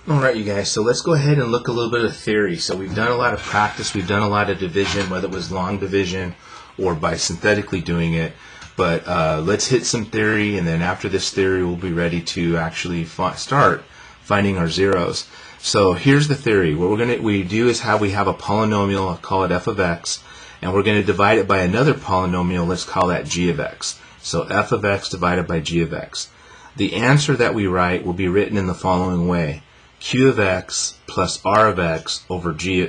Alright, you guys, so let's go ahead and look a little bit of theory. So we've done a lot of practice, we've done a lot of division, whether it was long division or by synthetically doing it. But let's hit some theory, and then after this theory we'll be ready to actually start finding our zeros. So here's the theory. What we do is we have a polynomial, I'll call it f of x, and we're going to divide it by another polynomial, let's call that g of x. So f of x divided by g of x. The answer that we write will be written in the following way. Q of x plus r of x over g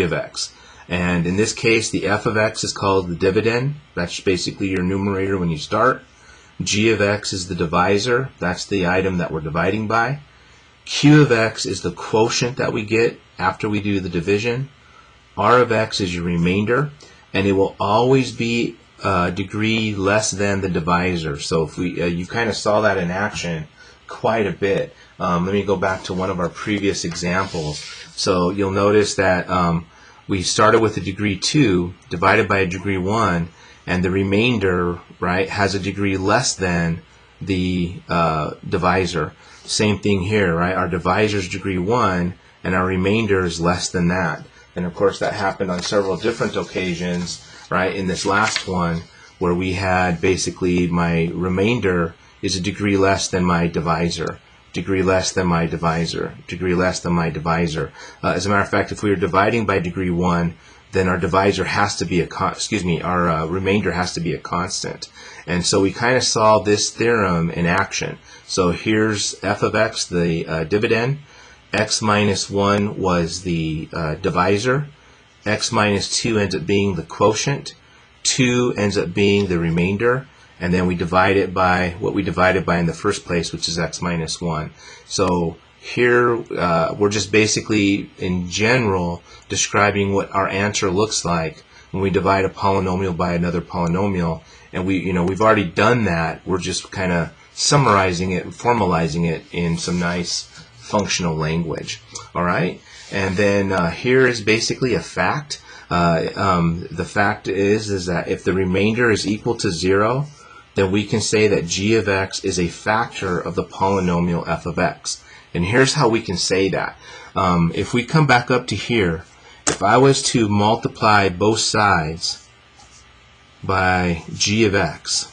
of x. And in this case, the f of x is called the dividend. That's basically your numerator when you start. G of x is the divisor. That's the item that we're dividing by. Q of x is the quotient that we get after we do the division. R of x is your remainder, and it will always be a degree less than the divisor. So if you kind of saw that in action quite a bit. Let me go back to one of our previous examples. So you'll notice that we started with a degree 2 divided by a degree 1, and the remainder, right, has a degree less than the divisor. Same thing here, right? Our divisor is degree 1 and our remainder is less than that. And of course that happened on several different occasions, right? In this last one where we had basically my remainder is a degree less than my divisor. Degree less than my divisor, degree less than my divisor. As a matter of fact, if we were dividing by degree 1, then our divisor has to be our remainder has to be a constant. And so we kind of saw this theorem in action. So here's f of x, the dividend. X minus 1 was the divisor. X minus 2 ends up being the quotient. 2 ends up being the remainder. And then we divide it by what we divided by in the first place, which is x minus 1. So here we're just basically, in general, describing what our answer looks like when we divide a polynomial by another polynomial. And we've already done that. We're just kind of summarizing it and formalizing it in some nice functional language. All right. And then here is basically a fact. The fact is that if the remainder is equal to 0, then we can say that g of x is a factor of the polynomial f of x. And here's how we can say that. If we come back up to here, if I was to multiply both sides by g of x,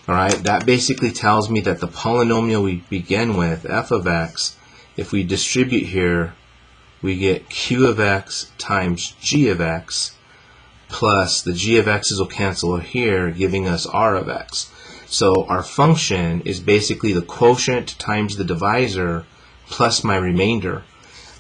all right, that basically tells me that the polynomial we begin with, f of x, if we distribute here, we get q of x times g of x, plus the g of x's will cancel here, giving us r of x. So our function is basically the quotient times the divisor plus my remainder.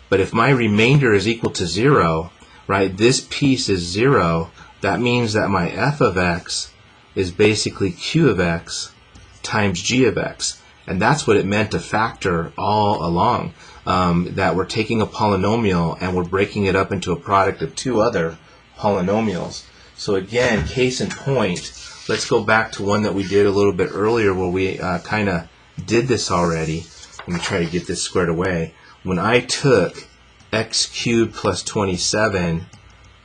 But if my remainder is equal to 0, right, this piece is 0, that means that my f of x is basically q of x times g of x. And that's what it meant to factor all along, that we're taking a polynomial and we're breaking it up into a product of two other polynomials. So again, case in point, let's go back to one that we did a little bit earlier where we kind of did this already. Let me try to get this squared away. When I took x cubed plus 27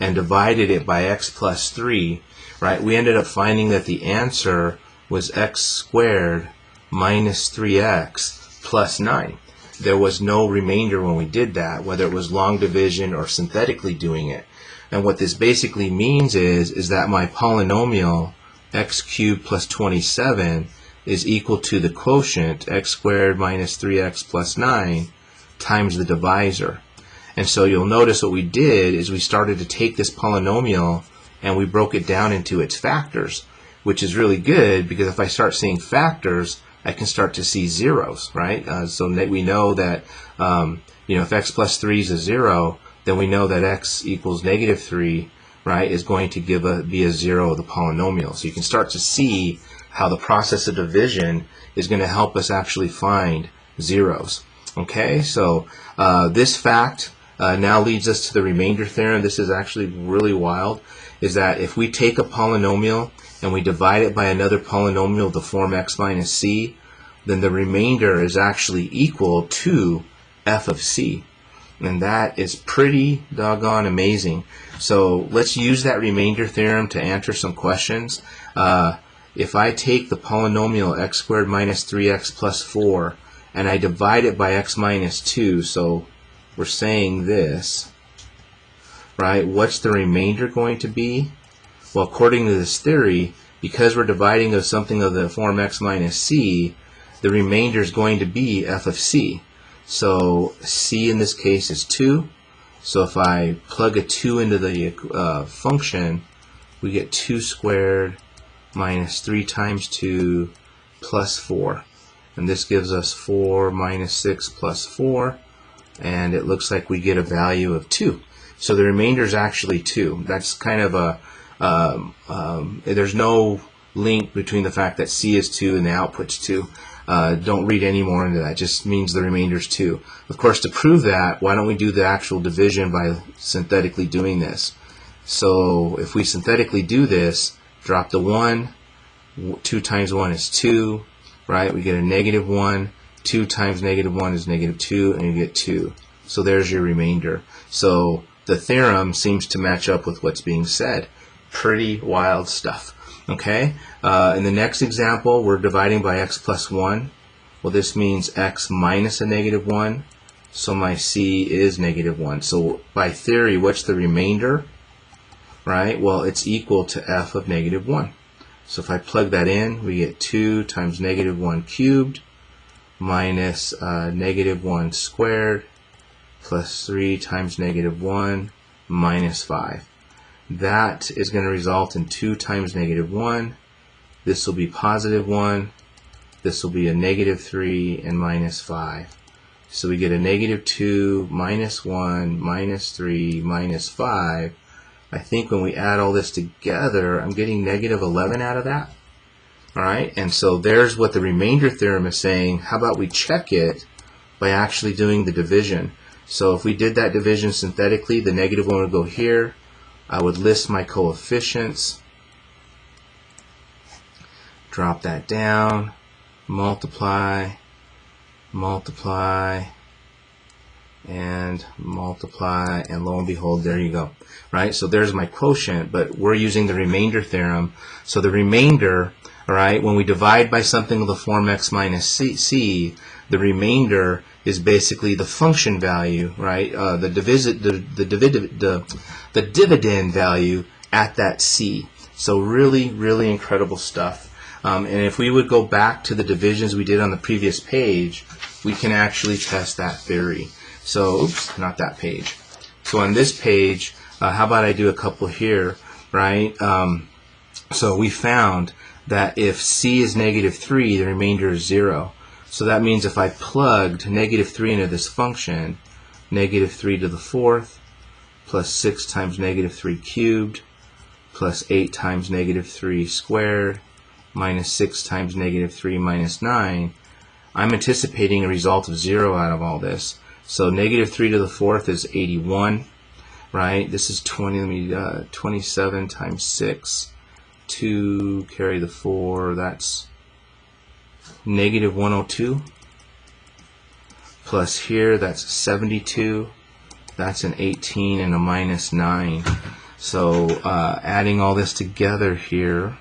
and divided it by x plus 3, right, we ended up finding that the answer was x squared minus 3x plus 9. There was no remainder when we did that, whether it was long division or synthetically doing it. And what this basically means is that my polynomial x cubed plus 27 is equal to the quotient x squared minus 3x plus 9 times the divisor. And so you'll notice what we did is we started to take this polynomial and we broke it down into its factors, which is really good because if I start seeing factors, I can start to see zeros, right? So we know that if x plus 3 is a 0, then we know that x equals negative 3, right, is going to be a 0 of the polynomial. So you can start to see how the process of division is going to help us actually find zeros. Okay, so this fact now leads us to the remainder theorem. This is actually really wild, is that if we take a polynomial and we divide it by another polynomial to form x minus c, then the remainder is actually equal to f of c. And that is pretty doggone amazing. So let's use that remainder theorem to answer some questions. If I take the polynomial x squared minus 3x plus 4 and I divide it by x minus 2, so we're saying this, right? What's the remainder going to be? Well, according to this theory, because we're dividing of something of the form x minus c, the remainder is going to be f of c. So c in this case is 2. So if I plug a 2 into the function, we get 2 squared minus 3 times 2 plus 4. And this gives us 4 minus 6 plus 4. And it looks like we get a value of 2. So the remainder is actually 2. That's kind of a, there's no link between the fact that C is 2 and the output's 2. Don't read any more into that. It just means the remainder is 2. Of course, to prove that, why don't we do the actual division by synthetically doing this? So if we synthetically do this, drop the 1, 2 times 1 is 2, right? We get a negative 1, 2 times negative 1 is negative 2, and you get 2. So there's your remainder. So the theorem seems to match up with what's being said. Pretty wild stuff. Okay? In the next example, we're dividing by x plus 1. Well, this means x minus a negative 1. So my c is negative 1. So by theory, what's the remainder? Right? Well, it's equal to f of negative 1. So if I plug that in, we get 2 times negative 1 cubed minus negative 1 squared plus 3 times negative 1 minus 5. That is going to result in 2 times negative 1. This will be positive 1. This will be a negative 3 and minus 5. So we get a negative 2 minus 1 minus 3 minus 5. I think when we add all this together, I'm getting negative 11 out of that. Alright, and so there's what the remainder theorem is saying. How about we check it by actually doing the division? So if we did that division synthetically, the negative 1 would go here. I would list my coefficients, drop that down, multiply, multiply, and multiply, and lo and behold, there you go. Right? So there's my quotient, but we're using the remainder theorem. So the remainder, all right, when we divide by something of the form x minus c, the remainder is basically the function value, right? The dividend value at that c. So really, really incredible stuff. And if we would go back to the divisions we did on the previous page, we can actually test that theory. So, oops, not that page. So on this page, how about I do a couple here, right? So we found that if c is negative 3, the remainder is 0. So that means if I plugged negative 3 into this function, negative 3 to the 4th plus 6 times negative 3 cubed plus 8 times negative 3 squared minus 6 times negative 3 minus 9, I'm anticipating a result of 0 out of all this. So negative 3 to the 4th is 81, right? This is 27 times 6, 2 carry the 4, that's negative 102, plus here that's 72, that's an 18 and a minus 9. So adding all this together here,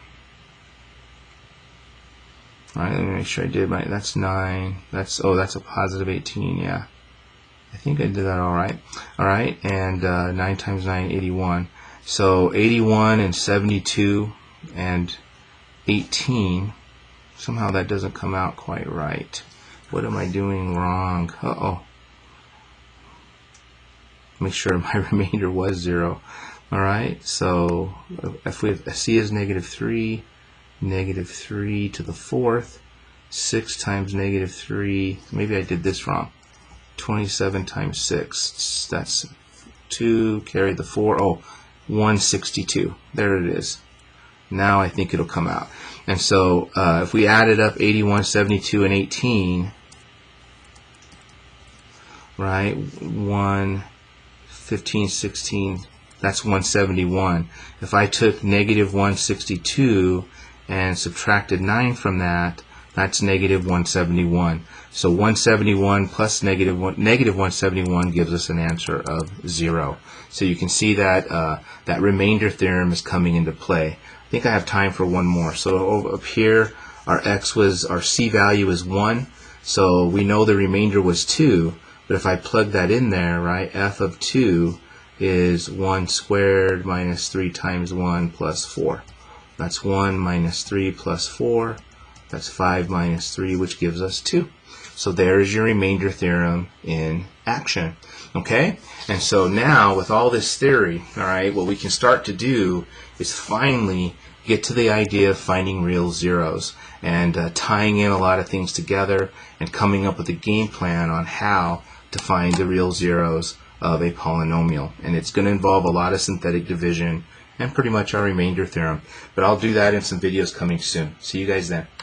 all right, let me make sure I did my, that's 9, that's, oh, that's a positive 18, yeah. I think I did that all right. All right, and 9 times 9, 81. So 81 and 72 and 18, somehow that doesn't come out quite right. What am I doing wrong? Uh-oh. Make sure my remainder was 0. All right, so if we have c is negative 3 to the 4th, 6 times negative 3, maybe I did this wrong. 27 times 6, that's 2, carry the 4, oh, 162. There it is. Now I think it'll come out. And so if we added up 81, 72, and 18, right, 1, 15, 16, that's 171. If I took negative 162 and subtracted 9 from that, that's negative 171. So 171 plus negative 171 gives us an answer of 0. So you can see that that remainder theorem is coming into play. I think I have time for one more. So over up here, our c value is 1. So we know the remainder was 2, but if I plug that in there, right, f of 2 is 1 squared minus 3 times 1 plus 4. That's 1 minus 3 plus 4. That's 5 minus 3, which gives us 2. So there is your remainder theorem in action. Okay? And so now, with all this theory, all right, what we can start to do is finally get to the idea of finding real zeros and tying in a lot of things together and coming up with a game plan on how to find the real zeros of a polynomial. And it's going to involve a lot of synthetic division and pretty much our remainder theorem. But I'll do that in some videos coming soon. See you guys then.